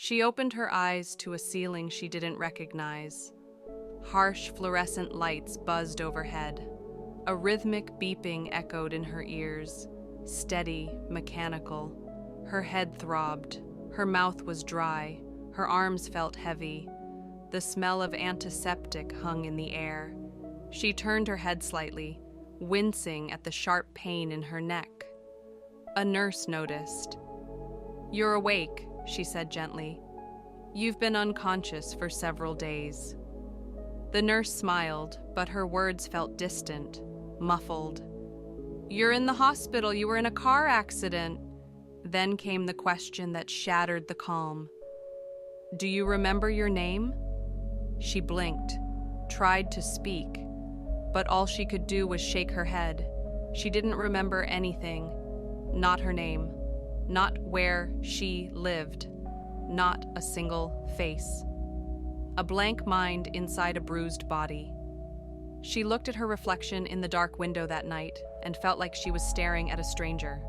She opened her eyes to a ceiling she didn't recognize. Harsh fluorescent lights buzzed overhead. A rhythmic beeping echoed in her ears, steady, mechanical. Her head throbbed. Her mouth was dry. Her arms felt heavy. The smell of antiseptic hung in the air. She turned her head slightly, wincing at the sharp pain in her neck. A nurse noticed. "You're awake," she said gently. "You've been unconscious for several days." The nurse smiled, but her words felt distant, muffled. "You're in the hospital. You were in a car accident." Then came the question that shattered the calm. "Do you remember your name?" She blinked, tried to speak, but all she could do was shake her head. She didn't remember anything. Not her name. Not where she lived. Not a single face. A blank mind inside a bruised body. She looked at her reflection in the dark window that night and felt like she was staring at a stranger.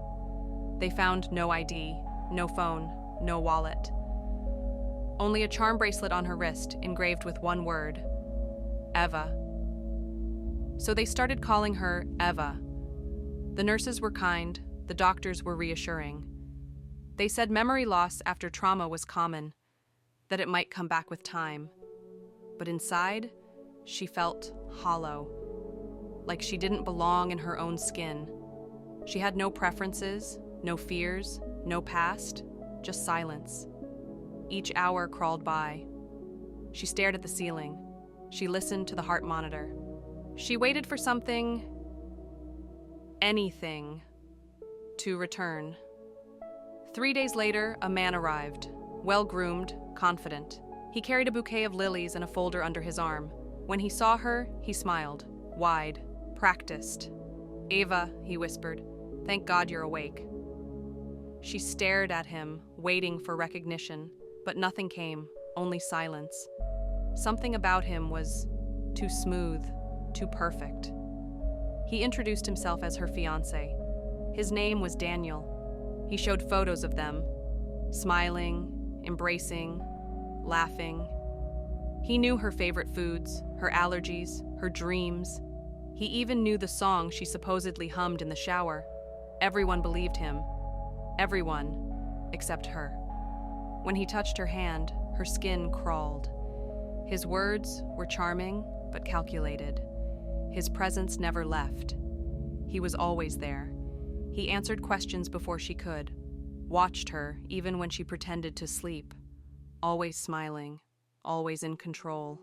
They found no ID, no phone, no wallet. Only a charm bracelet on her wrist engraved with one word: Eva. So they started calling her Eva. The nurses were kind, the doctors were reassuring. They said memory loss after trauma was common, that it might come back with time. But inside, she felt hollow, like she didn't belong in her own skin. She had no preferences, no fears, no past, just silence. Each hour crawled by. She stared at the ceiling. She listened to the heart monitor. She waited for something, anything, to return. 3 days later, a man arrived, well-groomed, confident. He carried a bouquet of lilies and a folder under his arm. When he saw her, he smiled, wide, practiced. "Eva," he whispered, "thank God you're awake." She stared at him, waiting for recognition, but nothing came, only silence. Something about him was too smooth, too perfect. He introduced himself as her fiancé. His name was Daniel. He showed photos of them, smiling, embracing, laughing. He knew her favorite foods, her allergies, her dreams. He even knew the song she supposedly hummed in the shower. Everyone believed him. Everyone, except her. When he touched her hand, her skin crawled. His words were charming, but calculated. His presence never left. He was always there. He answered questions before she could, watched her even when she pretended to sleep, always smiling, always in control.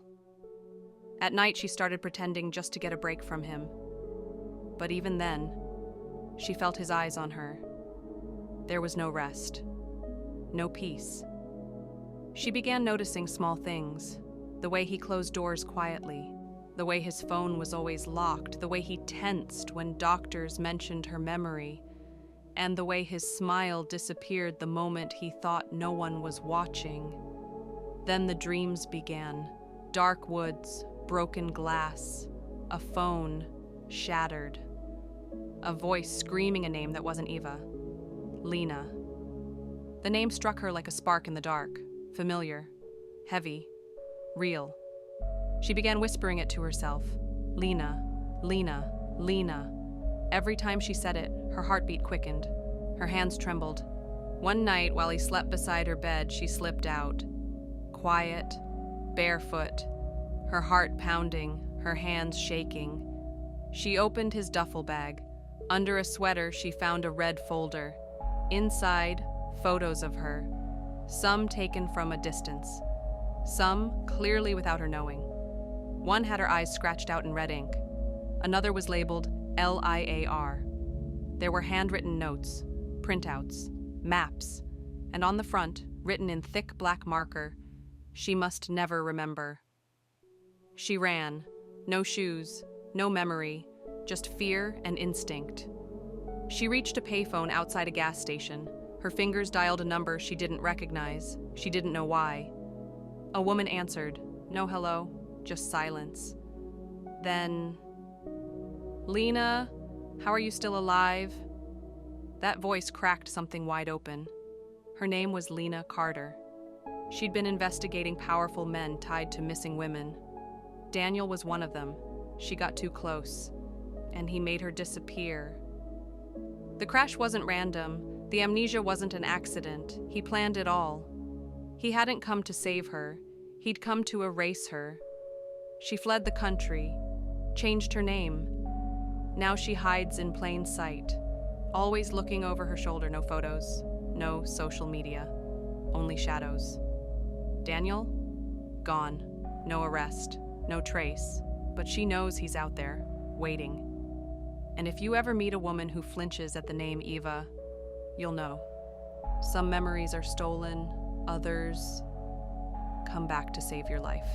At night, she started pretending just to get a break from him. But even then, she felt his eyes on her. There was no rest, no peace. She began noticing small things, the way he closed doors quietly, the way his phone was always locked, the way he tensed when doctors mentioned her memory, and the way his smile disappeared the moment he thought no one was watching. Then the dreams began. Dark woods, broken glass, a phone shattered, a voice screaming a name that wasn't Eva. Lena. The name struck her like a spark in the dark, familiar, heavy, real. She began whispering it to herself. Lena, Lena, Lena. Every time she said it, her heartbeat quickened. Her hands trembled. One night, while he slept beside her bed, she slipped out. Quiet, barefoot, her heart pounding, her hands shaking. She opened his duffel bag. Under a sweater, she found a red folder. Inside, photos of her. Some taken from a distance. Some clearly without her knowing. One had her eyes scratched out in red ink. Another was labeled LIAR. There were handwritten notes, printouts, maps, and on the front, written in thick black marker, "She must never remember." She ran. No shoes, no memory, just fear and instinct. She reached a payphone outside a gas station. Her fingers dialed a number she didn't recognize. She didn't know why. A woman answered. No hello, just silence. Then, "Lena, how are you still alive?" That voice cracked something wide open. Her name was Lena Carter. She'd been investigating powerful men tied to missing women. Daniel was one of them. She got too close, and he made her disappear. The crash wasn't random. The amnesia wasn't an accident. He planned it all. He hadn't come to save her. He'd come to erase her. She fled the country, changed her name. Now she hides in plain sight, always looking over her shoulder. No photos, no social media, only shadows. Daniel? Gone. No arrest, no trace. But she knows he's out there, waiting. And if you ever meet a woman who flinches at the name Eva, you'll know. Some memories are stolen, others come back to save your life.